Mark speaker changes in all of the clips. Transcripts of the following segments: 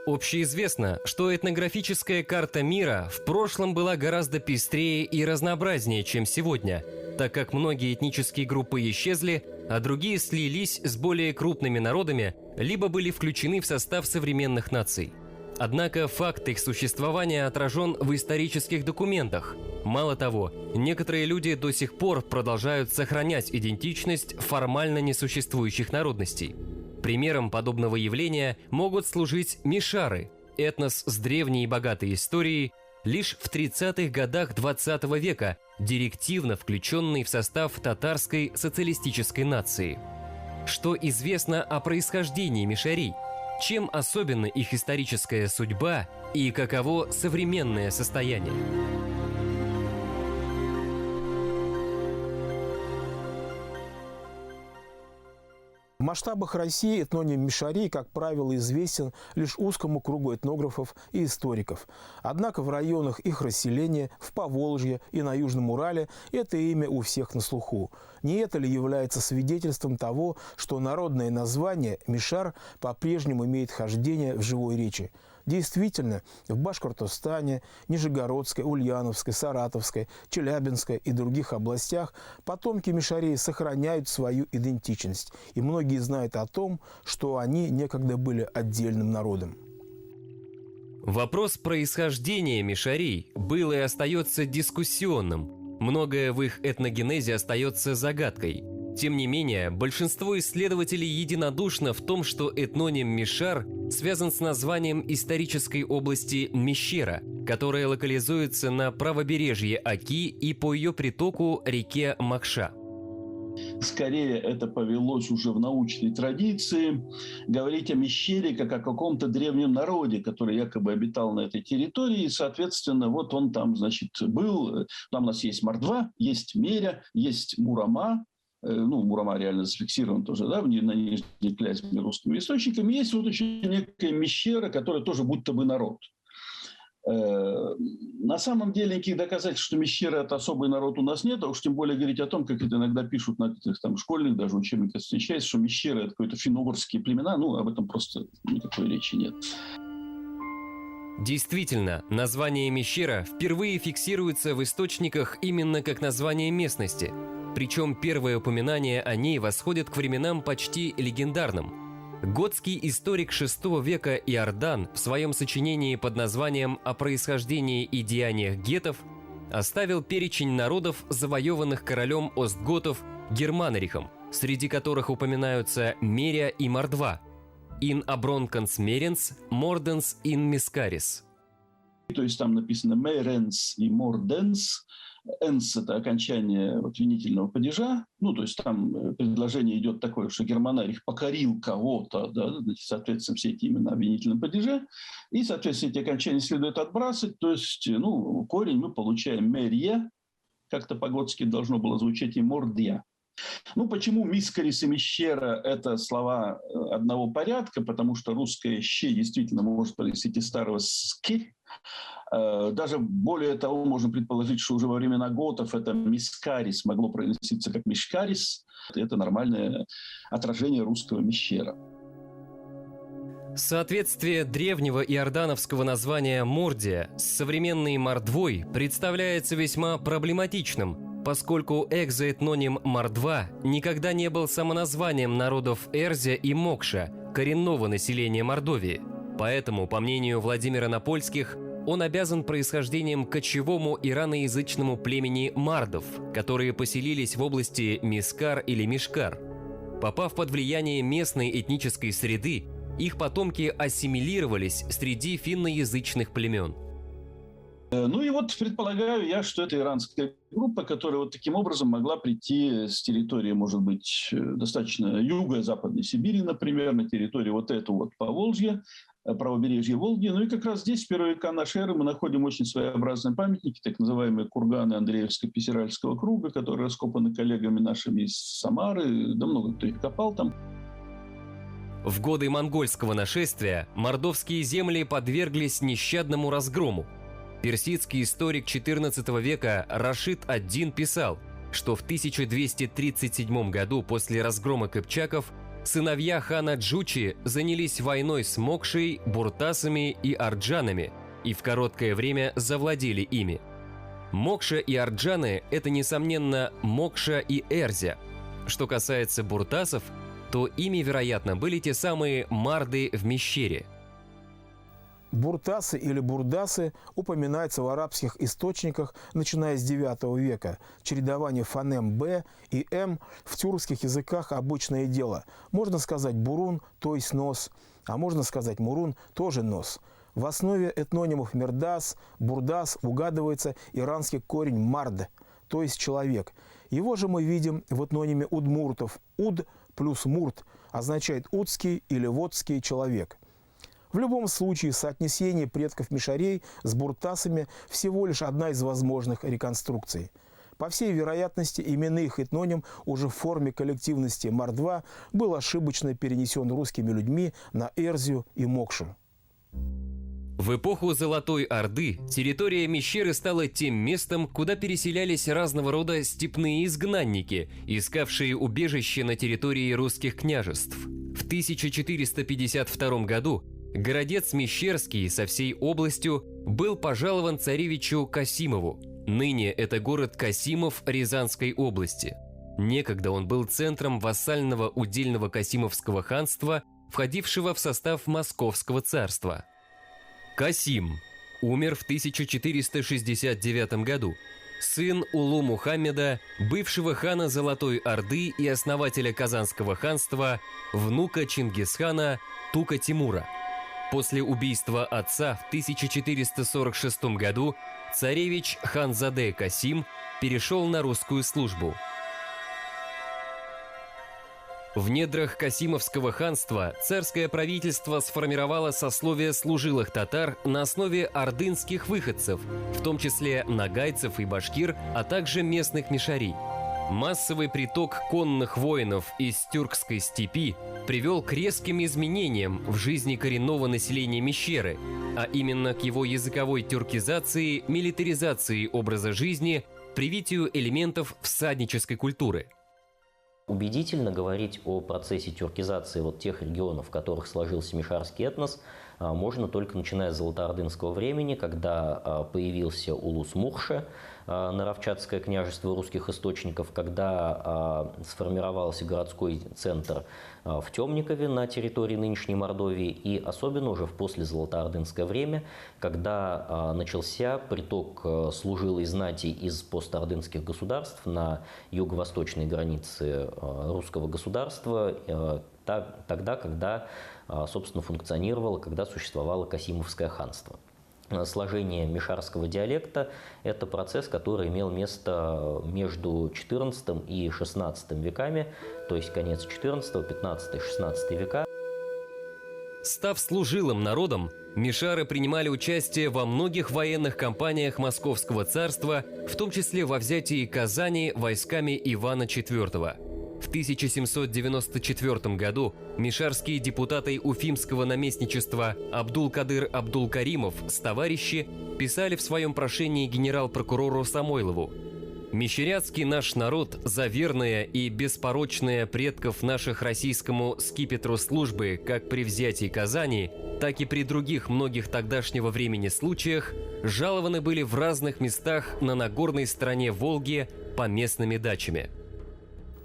Speaker 1: Общеизвестно, что этнографическая карта мира в прошлом была гораздо пестрее и разнообразнее, чем сегодня, так как многие этнические группы исчезли, а другие слились с более крупными народами, либо были включены в состав современных наций. Однако факт их существования отражен в исторических документах. Мало того, некоторые люди до сих пор продолжают сохранять идентичность формально несуществующих народностей. Примером подобного явления могут служить мишары, этнос с древней и богатой историей, лишь в 30-х годах 20 века директивно включенный в состав татарской социалистической нации. Что известно о происхождении мишарей? Чем особенна их историческая судьба и каково современное состояние?
Speaker 2: В масштабах России этноним мишарей, как правило, известен лишь узкому кругу этнографов и историков. Однако в районах их расселения, в Поволжье и на Южном Урале, это имя у всех на слуху. Не это ли является свидетельством того, что народное название «мишар» по-прежнему имеет хождение в живой речи? Действительно, в Башкортостане, Нижегородской, Ульяновской, Саратовской, Челябинской и других областях потомки мишарей сохраняют свою идентичность, и многие знают о том, что они некогда были отдельным народом.
Speaker 1: Вопрос происхождения мишарей был и остается дискуссионным. Многое в их этногенезе остается загадкой. Тем не менее, большинство исследователей единодушно в том, что этноним «мишар» связан с названием исторической области Мещера, которая локализуется на правобережье Оки и по ее притоку реке Макша.
Speaker 3: Скорее, это повелось уже в научной традиции говорить о Мещере как о каком-то древнем народе, который якобы обитал на этой территории. И, соответственно, вот он там, значит, был. Там у нас есть Мордва, есть Меря, есть Мурама. Ну, Мурама реально зафиксирован тоже, да, на Нижней Клязьме русскими источниками. Есть вот еще некая Мещера, которая тоже будто бы народ. На самом деле никаких доказательств, что Мещера – это особый народ, у нас нет, а уж тем более говорить о том, как это иногда пишут на каких-то там школьных даже учебниках встречается, что Мещера – это какие-то финно-угорские племена, ну, об этом просто никакой речи нет.
Speaker 1: Действительно, название Мещера впервые фиксируется в источниках именно как название местности. Причем первое упоминание о ней восходит к временам почти легендарным. Готский историк VI века Иордан в своем сочинении под названием «О происхождении и деяниях гетов» оставил перечень народов, завоеванных королем остготов Германрихом, среди которых упоминаются Меря и Мордва. «In abronkans merens, mordens in miscaris».
Speaker 3: То есть там написано «меренс» и «морденс». «Энс» – это окончание вот винительного падежа. Ну, то есть там предложение идет такое, что Германарих покорил кого-то, да, значит, соответственно, все эти имена в винительном падеже. И, соответственно, эти окончания следует отбрасывать. То есть, ну, корень мы получаем «мерье», как-то по-готски должно было звучать, и «мордья». Ну, почему «мискарис» и «мещера» – это слова одного порядка? Потому что русское «щ» действительно может происходить из старого «ски». Даже более того, можно предположить, что уже во времена готов это «мискарис» могло произноситься как «мишкарис». Это нормальное отражение русского «мещера».
Speaker 1: Соответствие древнего иордановского названия «Мордия» с современной «Мордвой» представляется весьма проблематичным, поскольку экзоэтноним «Мордва» никогда не был самоназванием народов Эрзя и Мокша, коренного населения Мордовии. Поэтому, по мнению Владимира Напольских, он обязан происхождением кочевому ираноязычному племени мардов, которые поселились в области Мискар или Мишкар. Попав под влияние местной этнической среды, их потомки ассимилировались среди финноязычных племен.
Speaker 3: Ну и вот предполагаю я, что это иранская группа, которая вот таким образом могла прийти с территории, может быть, достаточно юго-западной Сибири, например, на территории вот этого вот Поволжья, правобережья Волги. Ну и как раз здесь, в первые века нашей эры, мы находим очень своеобразные памятники, так называемые курганы Андреевско-Писиральского круга, которые раскопаны коллегами нашими из Самары, да много кто их копал там.
Speaker 1: В годы монгольского нашествия мордовские земли подверглись нещадному разгрому. Персидский историк XIV века Рашид ад-Дин писал, что в 1237 году после разгрома кыпчаков сыновья хана Джучи занялись войной с Мокшей, Буртасами и Арджанами и в короткое время завладели ими. Мокша и Арджаны – это, несомненно, Мокша и Эрзя. Что касается буртасов, то ими, вероятно, были те самые марды в Мещере.
Speaker 2: Буртасы или бурдасы упоминаются в арабских источниках, начиная с IX века. Чередование фонем «б» и «м» в тюркских языках обычное дело. Можно сказать «бурун», то есть «нос», а можно сказать «мурун», тоже «нос». В основе этнонимов «мирдас», «бурдас» угадывается иранский корень «мард», то есть «человек». Его же мы видим в этнониме удмуртов. «Уд» плюс «мурт» означает «удский» или «водский человек». В любом случае, соотнесение предков мишарей с буртасами всего лишь одна из возможных реконструкций. По всей вероятности, именно их этноним уже в форме коллективности Мордва был ошибочно перенесен русскими людьми на Эрзию и Мокшу.
Speaker 1: В эпоху Золотой Орды территория Мещеры стала тем местом, куда переселялись разного рода степные изгнанники, искавшие убежище на территории русских княжеств. В 1452 году городец Мещерский со всей областью был пожалован царевичу Касимову. Ныне это город Касимов Рязанской области. Некогда он был центром вассального удельного Касимовского ханства, входившего в состав Московского царства. Касим умер в 1469 году. Сын Улу Мухаммеда, бывшего хана Золотой Орды и основателя Казанского ханства, внука Чингисхана Тука Тимура. После убийства отца в 1446 году царевич Ханзаде Касим перешел на русскую службу. В недрах Касимовского ханства царское правительство сформировало сословие служилых татар на основе ордынских выходцев, в том числе нагайцев и башкир, а также местных мишарий. Массовый приток конных воинов из тюркской степи привел к резким изменениям в жизни коренного населения Мещеры, а именно к его языковой тюркизации, милитаризации образа жизни, привитию элементов всаднической культуры.
Speaker 4: Убедительно говорить о процессе тюркизации тех регионов, в которых сложился мишарский этнос, можно только начиная с золотоордынского времени, когда появился улус Мухше, Наровчатское княжество русских источников, когда сформировался городской центр в Темникове на территории нынешней Мордовии, и особенно уже в послезолотоордынское время, когда начался приток служилой знати из постордынских государств на юго-восточной границе русского государства, тогда, когда, собственно, функционировало, когда существовало Касимовское ханство. Сложение мишарского диалекта – это процесс, который имел место между XIV и XVI веками, то есть конец XIV, XV и XVI века.
Speaker 1: Став служилым народом, мишары принимали участие во многих военных кампаниях Московского царства, в том числе во взятии Казани войсками Ивана IV. В 1794 году мишарские депутаты Уфимского наместничества Абдул-Кадыр Абдул-Каримов с товарищи писали в своем прошении генерал-прокурору Самойлову: «Мещеряцкий наш народ за верное и беспорочное предков наших российскому скипетру службы как при взятии Казани, так и при других многих тогдашнего времени случаях жалованы были в разных местах на Нагорной стороне Волги поместными дачами».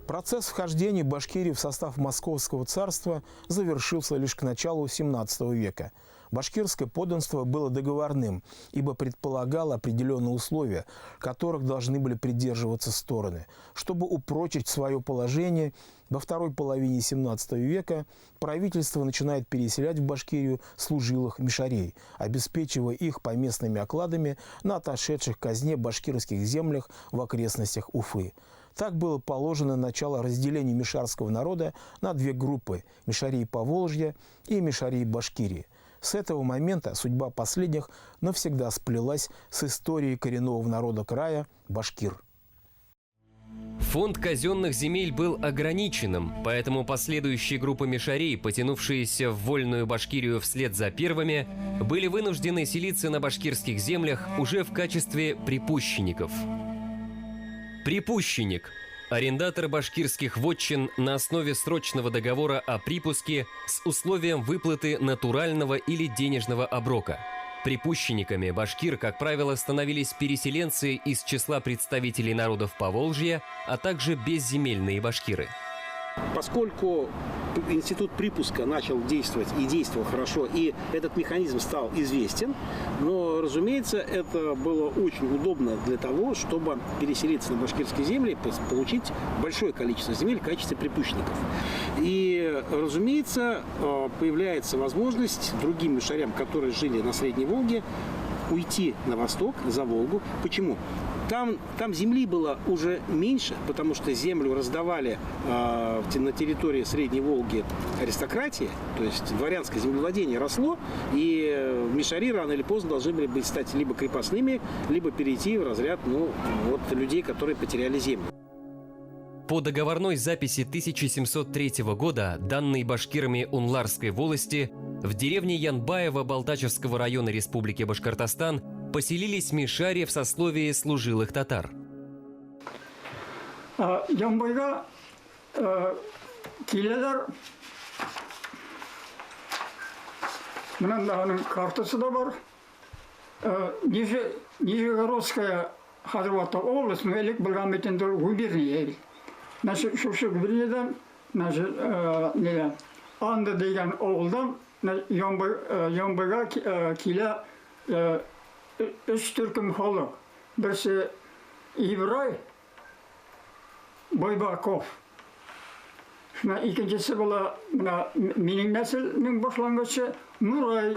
Speaker 2: Процесс вхождения Башкирии в состав Московского царства завершился лишь к началу XVII века. Башкирское подданство было договорным, ибо предполагало определенные условия, которых должны были придерживаться стороны. Чтобы упрочить свое положение, во второй половине XVII века правительство начинает переселять в Башкирию служилых мишарей, обеспечивая их поместными окладами на отошедших к казне башкирских землях в окрестностях Уфы. Так было положено начало разделения мишарского народа на две группы – мишарии Поволжья и мишарии Башкирии. С этого момента судьба последних навсегда сплелась с историей коренного народа края – башкир.
Speaker 1: Фонд казенных земель был ограниченным, поэтому последующие группы мишарей, потянувшиеся в вольную Башкирию вслед за первыми, были вынуждены селиться на башкирских землях уже в качестве припущенников. Припущенник – Арендатор башкирских вотчин на основе срочного договора о припуске с условием выплаты натурального или денежного оброка. Припущенниками башкир, как правило, становились переселенцы из числа представителей народов Поволжья, а также безземельные башкиры.
Speaker 5: Поскольку институт припуска начал действовать и действовал хорошо, и этот механизм стал известен, но, разумеется, это было очень удобно для того, чтобы переселиться на башкирские земли, получить большое количество земель в качестве припущенников. И, разумеется, появляется возможность другим мишарям, которые жили на Средней Волге, уйти на восток, за Волгу. Почему? Там земли было уже меньше, потому что землю раздавали на территории Средней Волги аристократии, то есть дворянское землевладение росло, и мишари рано или поздно должны были стать либо крепостными, либо перейти в разряд людей, которые потеряли землю.
Speaker 1: По договорной записи 1703 года, данной башкирами Унларской волости, в деревне Янбаево Балтачевского района Республики Башкортостан поселились мишари в сословии служилых татар.
Speaker 6: Янбайга келелер, мынандай картасы да бар. Нижегородская Хазарвата область, но элек Болграметендер губерния. Значит, шушы губерниядан, значит, Анда деген ауылдан Янбайга келе үш түркім халық. Бірісі Ибрай Байбаков. Екіншісі была менің нәсілінің башлангычы Нурай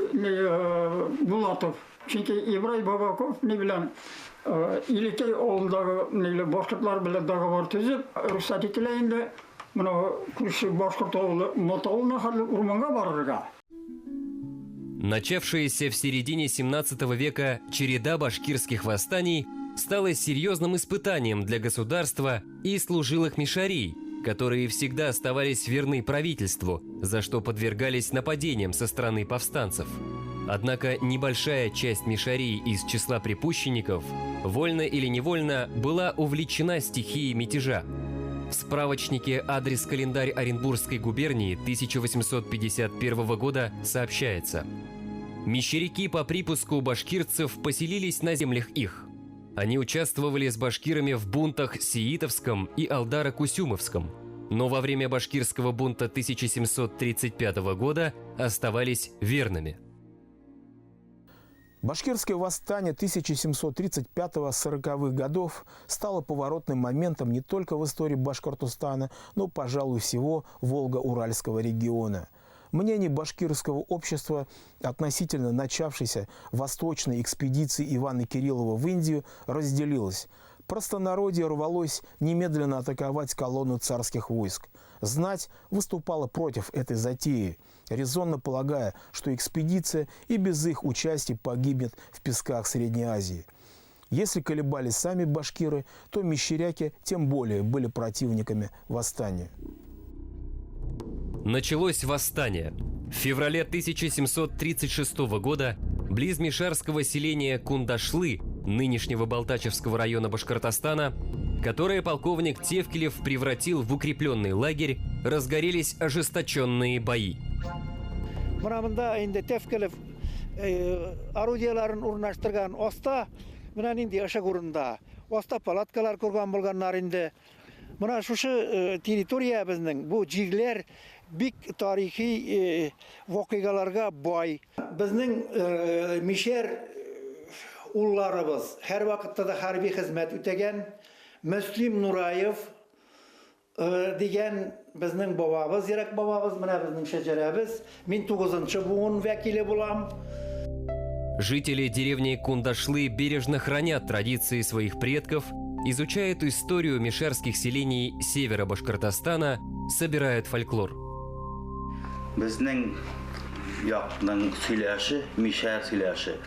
Speaker 6: Булатов. Çünkü Ибрай Байбаков не білен Илекей ауылдағы башқұртлар білен договор түзіп, рұқсат етілейінді күрші башқұрт ауылы Мотауылына қарлы ұрманға барырға.
Speaker 1: Начавшаяся в середине 17 века череда башкирских восстаний стала серьезным испытанием для государства и служилых мишарей, которые всегда оставались верны правительству, за что подвергались нападениям со стороны повстанцев. Однако небольшая часть мишарей из числа припущенников, вольно или невольно, была увлечена стихией мятежа. В справочнике «Адрес-календарь Оренбургской губернии» 1851 года сообщается: мещеряки по припуску башкирцев поселились на землях их. Они участвовали с башкирами в бунтах Сиитовском и Алдаро-Кусюмовском, но во время башкирского бунта 1735 года оставались верными.
Speaker 2: Башкирское восстание 1735-40-х годов стало поворотным моментом не только в истории Башкортостана, но, пожалуй, всего Волго-Уральского региона. Мнение башкирского общества относительно начавшейся восточной экспедиции Ивана Кириллова в Индию разделилось. Простонародье рвалось немедленно атаковать колонну царских войск. Знать выступала против этой затеи, резонно полагая, что экспедиция и без их участия погибнет в песках Средней Азии. Если колебались сами башкиры, то мещеряки тем более были противниками восстания.
Speaker 1: Началось восстание. В феврале 1736 года близ мишарского селения Кундашлы, нынешнего Балтачевского района Башкортостана, которое полковник Тевкелев превратил в укрепленный лагерь, разгорелись ожесточенные бои.
Speaker 7: Тевкелев орудияларын урнаштырган оста менен инде ышык урында оста палаткалар курган болгоннар инде мына шушы территориябыздын бу жерлер бик тарихи вакыйгаларга бай. Биздин мишер улларыбыз һәр вакытта да хәрби хезмәт үтәгән. Мөслим Нураев дигән безнең бабабыз, ерак бабабыз, менә безнең шәҗәрәбез. Мин 9-нчы буын вәкиле булам.
Speaker 1: Жители деревни Кундашлы бережно хранят традиции своих предков, изучают историю мишарских селений севера Башкортостана, собирают фольклор.
Speaker 8: Безнең якның сөйләше, мишар сөйләше.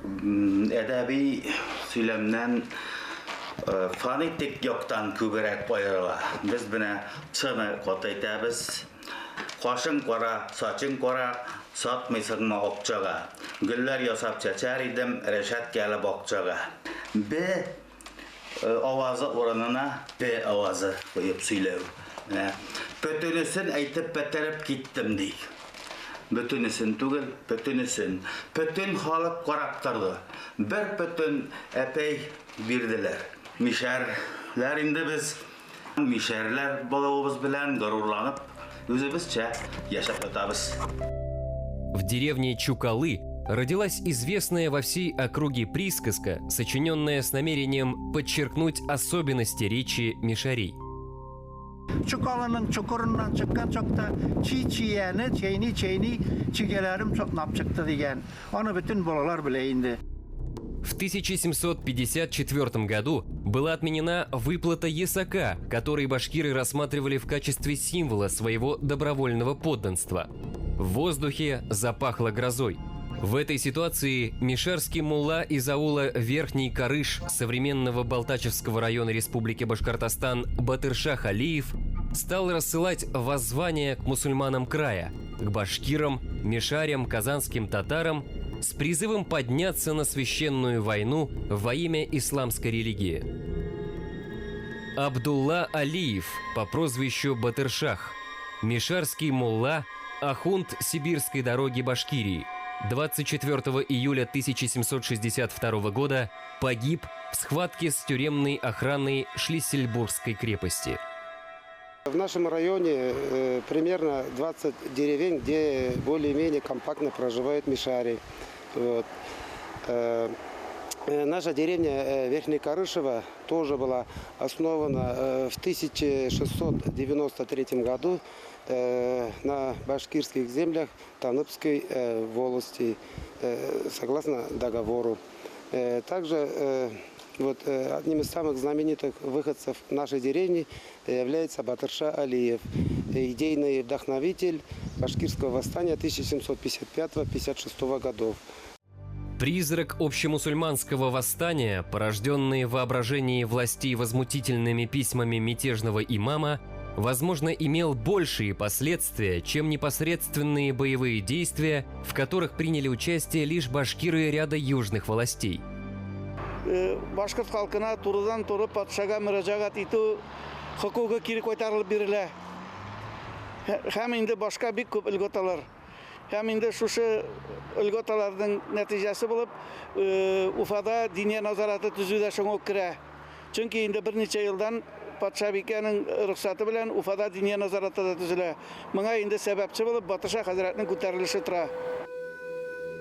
Speaker 8: Әдәби сөйләмнән фонетик яктан күбрәк аерыла. Без менә чыны катайтабыз. Кашың кара, сачың кара, сатмыйсыңмы акчага. Гөлләр ясап чәчәр идем, рәшәт кәле бакчага. Avazı oranına B avazı koyup söylüyor. Bütünüsün aytıp beterip gittim değil. Bütünüsün tügül, bütünüsün. Bütün halık qaraptırdı. Bir bütün epey birdiler. Mişerler indi biz. Mişerler balığımız bilen gururlanıp özümüzce yaşap ötабыз.
Speaker 1: В деревне Чукалы родилась известная во всей округе присказка, сочиненная с намерением подчеркнуть особенности речи мишарей.
Speaker 7: Çukalının çukurundan çıkan çok da çiğni çigelerim çok nap çıktı diyen. Onu bütün bolalar bile indi.
Speaker 1: В 1754 году была отменена выплата ясака, который башкиры рассматривали в качестве символа своего добровольного подданства. В воздухе запахло грозой. В этой ситуации мишарский мулла из аула Верхний Карыш современного Балтачевского района Республики Башкортостан Батыршах Алиев стал рассылать воззвания к мусульманам края, к башкирам, мишарям, казанским татарам с призывом подняться на священную войну во имя исламской религии. Абдулла Алиев по прозвищу Батыршах, мишарский мулла, ахунд Сибирской дороги Башкирии, 24 июля 1762 года погиб в схватке с тюремной охраной Шлиссельбургской крепости.
Speaker 9: В нашем районе примерно 20 деревень, где более-менее компактно проживают мишари. Вот. Наша деревня Верхний Карышево тоже была основана в 1693 году на башкирских землях Таныбской волости, согласно договору. Также вот одним из самых знаменитых выходцев нашей деревни является Батырша Алиев, идейный вдохновитель башкирского восстания 1755-56 годов.
Speaker 1: Призрак общемусульманского восстания, порожденный в воображении властей возмутительными письмами мятежного имама, возможно, имел большие последствия, чем непосредственные боевые действия, в которых приняли участие лишь башкиры ряда южных властей.
Speaker 7: Башкирт халкына турыдан туры патшага мөрәҗәгать итү хокукы кире кайтарылып бирелә. Һәм инде башка бик күп өлгеталар. Һәм инде шушы өлгеталарның нәтиҗәсе булып Уфада диния назараты төзүдә шуңа керә. Чөнки инде берничә елдан патша бикәнең рөхсәте белән Уфада диния назараты да төзелә. Моңа инде сәбәпче булып Батырша хәзрәтнең күтәрелеше тора.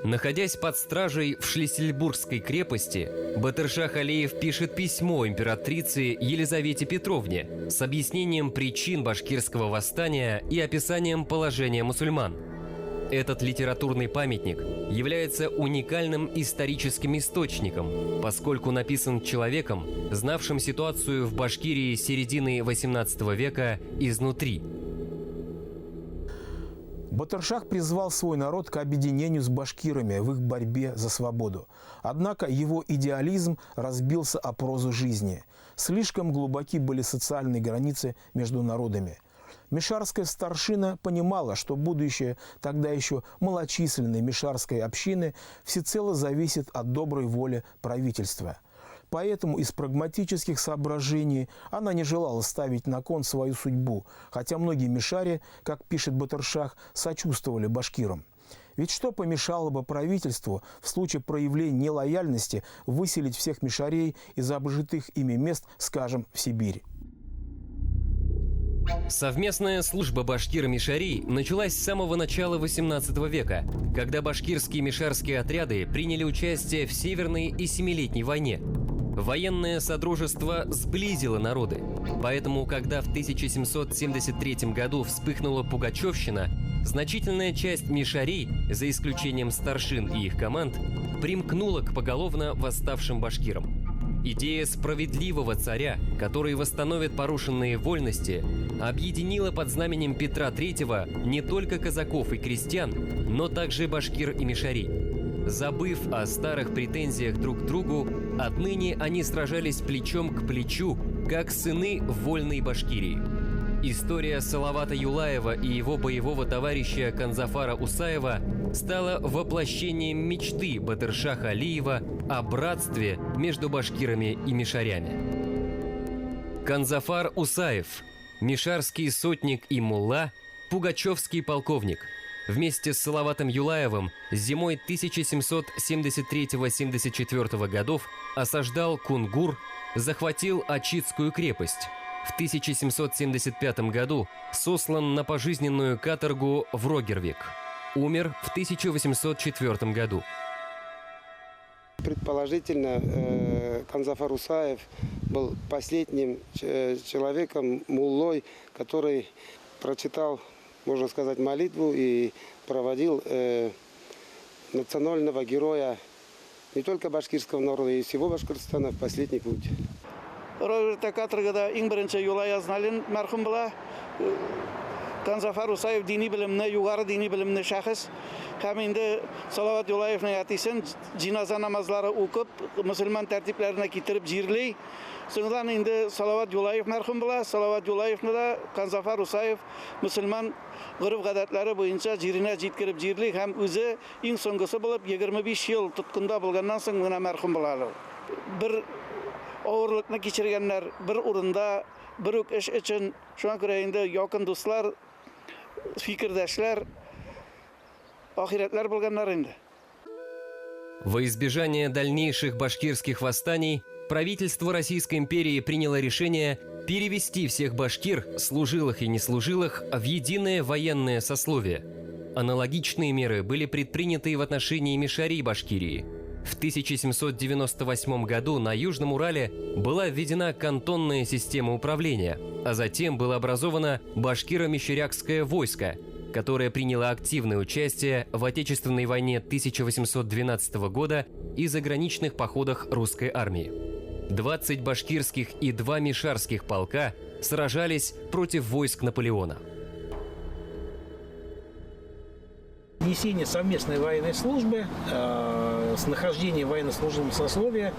Speaker 1: Находясь под стражей в Шлиссельбургской крепости, Батыршах Алиев пишет письмо императрице Елизавете Петровне с объяснением причин башкирского восстания и описанием положения мусульман. Этот литературный памятник является уникальным историческим источником, поскольку написан человеком, знавшим ситуацию в Башкирии середины XVIII века изнутри.
Speaker 2: Батыршах призвал свой народ к объединению с башкирами в их борьбе за свободу. Однако его идеализм разбился о прозу жизни. Слишком глубоки были социальные границы между народами. Мишарская старшина понимала, что будущее тогда еще малочисленной мишарской общины всецело зависит от доброй воли правительства. Поэтому из прагматических соображений она не желала ставить на кон свою судьбу, хотя многие мишари, как пишет Батыршах, сочувствовали башкирам. Ведь что помешало бы правительству в случае проявления нелояльности выселить всех мишарей из обжитых ими мест, скажем, в Сибирь?
Speaker 1: Совместная служба башкир-мишарей началась с самого начала XVIII века, когда башкирские мишарские отряды приняли участие в Северной и Семилетней войне. Военное содружество сблизило народы, поэтому, когда в 1773 году вспыхнула Пугачевщина, значительная часть мишарей, за исключением старшин и их команд, примкнула к поголовно восставшим башкирам. Идея справедливого царя, который восстановит порушенные вольности, объединила под знаменем Петра III не только казаков и крестьян, но также башкир и мишарей. Забыв о старых претензиях друг к другу, отныне они сражались плечом к плечу, как сыны вольной Башкирии. История Салавата Юлаева и его боевого товарища Канзафара Усаева стала воплощением мечты Батыршаха Алиева о братстве между башкирами и мишарями. Канзафар Усаев, мишарский сотник и мулла, пугачевский полковник. Вместе с Салаватом Юлаевым зимой 1773-74 годов осаждал Кунгур, захватил Ачитскую крепость. В 1775 году сослан на пожизненную каторгу в Рогервик. Умер в 1804 году.
Speaker 9: Предположительно, Канзафар Усаев был последним человеком, муллой, который прочитал, можно сказать, молитву и проводил национального героя не только башкирского народа, и всего Башкортостана в последний путь.
Speaker 7: Канзафар Усаев dini bilimni, yuqori dini bilimli shaxs. Ham endi Salovat Yo'layevning aytsin, jinoza namozlari o'qib, musulmon tartiblarini keltirib jirli. So'ngra endi Salovat Yo'layev marhum bilan Salovat Yo'layevni da Kanzafar Usayev musulmon urf-odatlari bo'yicha jirina yetkirib jirlik ham o'zi eng so'nggisi bo'lib 25 yil tutqunda bo'lgandan so'ng mana marhum bo'ladi. Bir og'irlikni kechirganlar bir o'rinda bir ish uchun shunga ko'ra endi yaqin do'stlar, fikrdoshlar, oxiratlar bo'lganlar endi.
Speaker 1: Во избежание дальнейших башкирских восстаний правительство Российской империи приняло решение перевести всех башкир, служилых и неслужилых, в единое военное сословие. Аналогичные меры были предприняты и в отношении мишарей Башкирии. В 1798 году на Южном Урале была введена кантонная система управления, а затем было образовано башкиро-мещерякское войско, которое приняло активное участие в Отечественной войне 1812 года и заграничных походах русской армии. 20 башкирских и 2 мишарских полка сражались против войск Наполеона.
Speaker 5: Несение совместной военной службы с нахождением военнослужебного сословия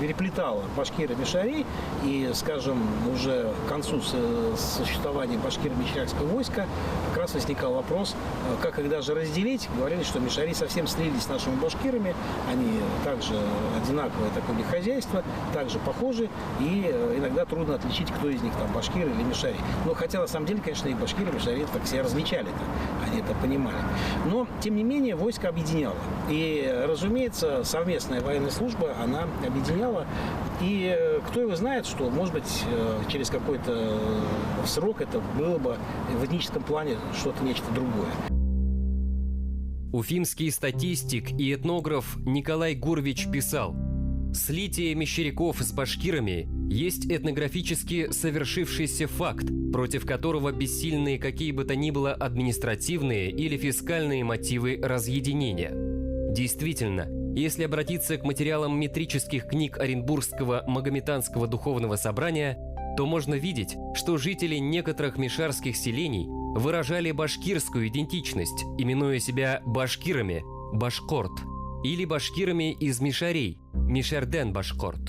Speaker 5: переплетало башкир и мишарей. И, скажем, уже к концу существования башкиро-мещерякского войска как раз возникал вопрос, как их даже разделить. Говорили, что мишари совсем слились с нашими башкирами. Они также одинаковое такое хозяйство, также похожи. И иногда трудно отличить, кто из них там башкир или мишари. Но хотя на самом деле, конечно, и башкиры, и мишари так себя различали-то. Они это понимали. Но, тем не менее, войско объединяло. И, разумеется, совместная военная служба, она объединяла. И кто его знает, что, может быть, через какой-то срок это было бы в этническом плане что-то, нечто другое.
Speaker 1: Уфимский статистик и этнограф Николай Гурвич писал: «Слитие мещеряков с башкирами есть этнографически совершившийся факт, против которого бессильны какие бы то ни было административные или фискальные мотивы разъединения». Действительно, если обратиться к материалам метрических книг Оренбургского Магометанского духовного собрания, то можно видеть, что жители некоторых мишарских селений выражали башкирскую идентичность, именуя себя башкирами – башкорт, или башкирами из мишарей – мишарден башкорт.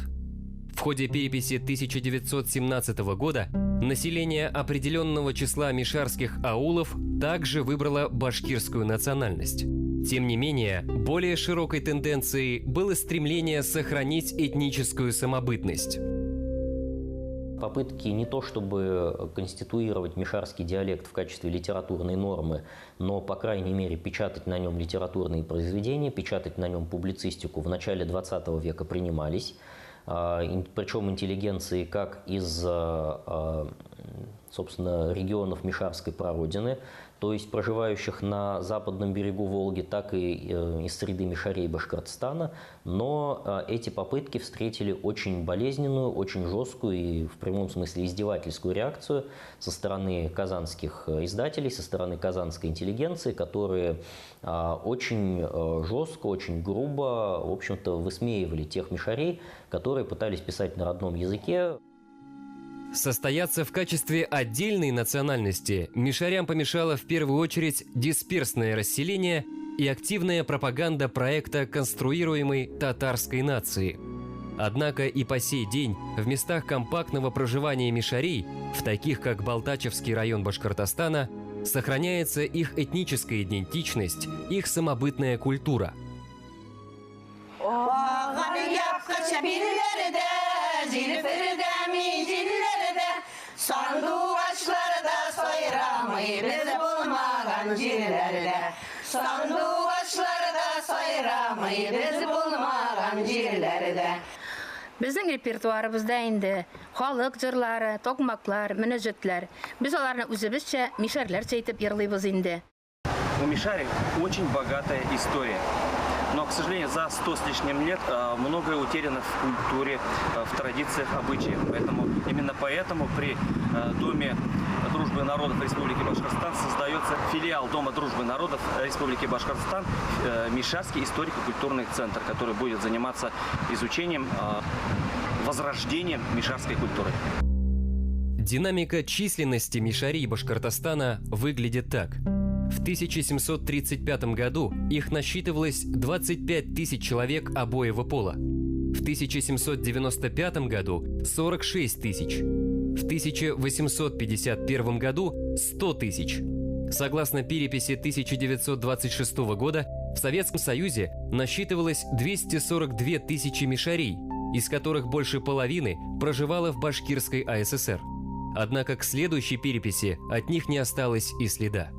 Speaker 1: В ходе переписи 1917 года население определенного числа мишарских аулов также выбрало башкирскую национальность. Тем не менее, более широкой тенденцией было стремление сохранить этническую самобытность.
Speaker 4: Попытки не то чтобы конституировать мишарский диалект в качестве литературной нормы, но, по крайней мере, печатать на нем литературные произведения, печатать на нем публицистику в начале 20 века принимались. Причем интеллигенции как из, собственно, регионов мишарской прародины, то есть проживающих на западном берегу Волги, так и из среды мишарей Башкортостана. Но эти попытки встретили очень болезненную, очень жесткую и в прямом смысле издевательскую реакцию со стороны казанских издателей, со стороны казанской интеллигенции, которые очень жестко, очень грубо, в общем-то, высмеивали тех мишарей, которые пытались писать на родном языке.
Speaker 1: Состояться в качестве отдельной национальности мишарям помешало в первую очередь дисперсное расселение и активная пропаганда проекта конструируемой татарской нации. Однако и по сей день в местах компактного проживания мишарей, в таких как Балтачевский район Башкортостана, сохраняется их этническая идентичность, их самобытная культура.
Speaker 10: Біздің репертуарыбызда енді халық жырлары, тоқмаклар, мінәжетлер. Біз оларны өзімізше мишарлар чейтіп ерлейбіз енді.
Speaker 11: У Мишари очень богатая история. Но, к сожалению, за 100 с лишним лет многое утеряно в культуре, в традициях, обычаях. Именно поэтому при Доме дружбы народов Республики Башкортостан создается филиал Дома дружбы народов Республики Башкортостан, Мишарский историко-культурный центр, который будет заниматься изучением, возрождением мишарской культуры.
Speaker 1: Динамика численности мишарий Башкортостана выглядит так. В 1735 году их насчитывалось 25 тысяч человек обоего пола. В 1795 году – 46 тысяч. В 1851 году – 100 тысяч. Согласно переписи 1926 года, в Советском Союзе насчитывалось 242 тысячи мишарий, из которых больше половины проживало в Башкирской АССР. Однако к следующей переписи от них не осталось и следа.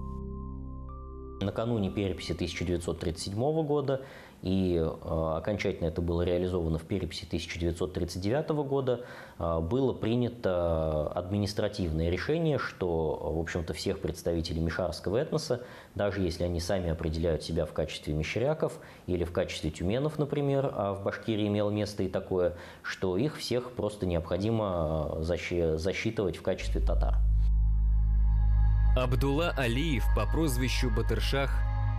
Speaker 4: Накануне переписи 1937 года, и окончательно это было реализовано в переписи 1939 года, было принято административное решение, что, в общем-то, всех представителей мишарского этноса, даже если они сами определяют себя в качестве мещеряков или в качестве тюменов, например, а в Башкирии имело место и такое, что их всех просто необходимо засчитывать в качестве татар.
Speaker 1: Абдулла Алиев по прозвищу Батыршах,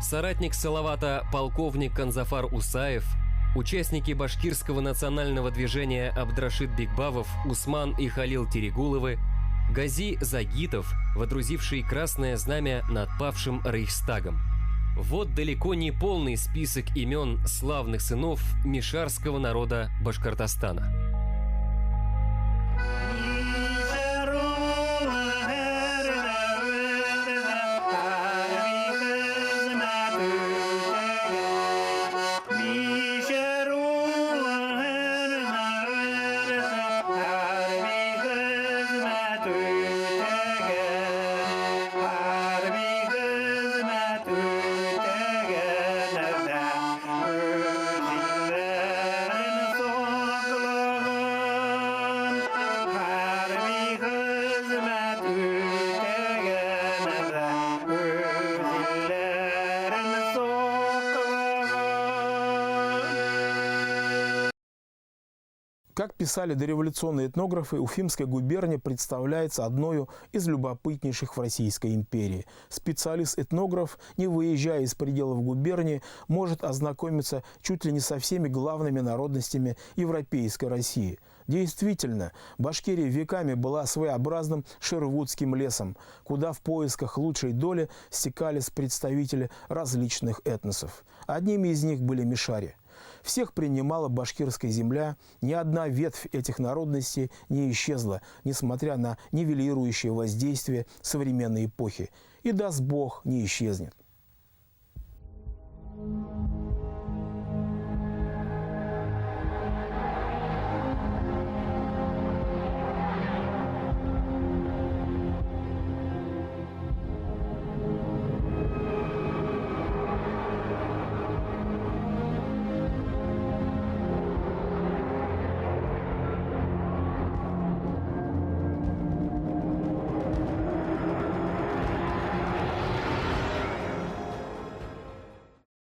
Speaker 1: соратник Салавата полковник Канзафар Усаев, участники башкирского национального движения Абдрашид Бигбавов, Усман и Халил Терегуловы, Гази Загитов, водрузивший красное знамя над павшим Рейхстагом. Вот далеко не полный список имен славных сынов мишарского народа Башкортостана.
Speaker 2: Как писали дореволюционные этнографы, Уфимская губерния представляется одной из любопытнейших в Российской империи. Специалист-этнограф, не выезжая из пределов губернии, может ознакомиться чуть ли не со всеми главными народностями Европейской России. Действительно, Башкирия веками была своеобразным шервудским лесом, куда в поисках лучшей доли стекались представители различных этносов. Одними из них были мишари. Всех принимала башкирская земля, ни одна ветвь этих народностей не исчезла, несмотря на нивелирующее воздействие современной эпохи. И даст Бог, не исчезнет.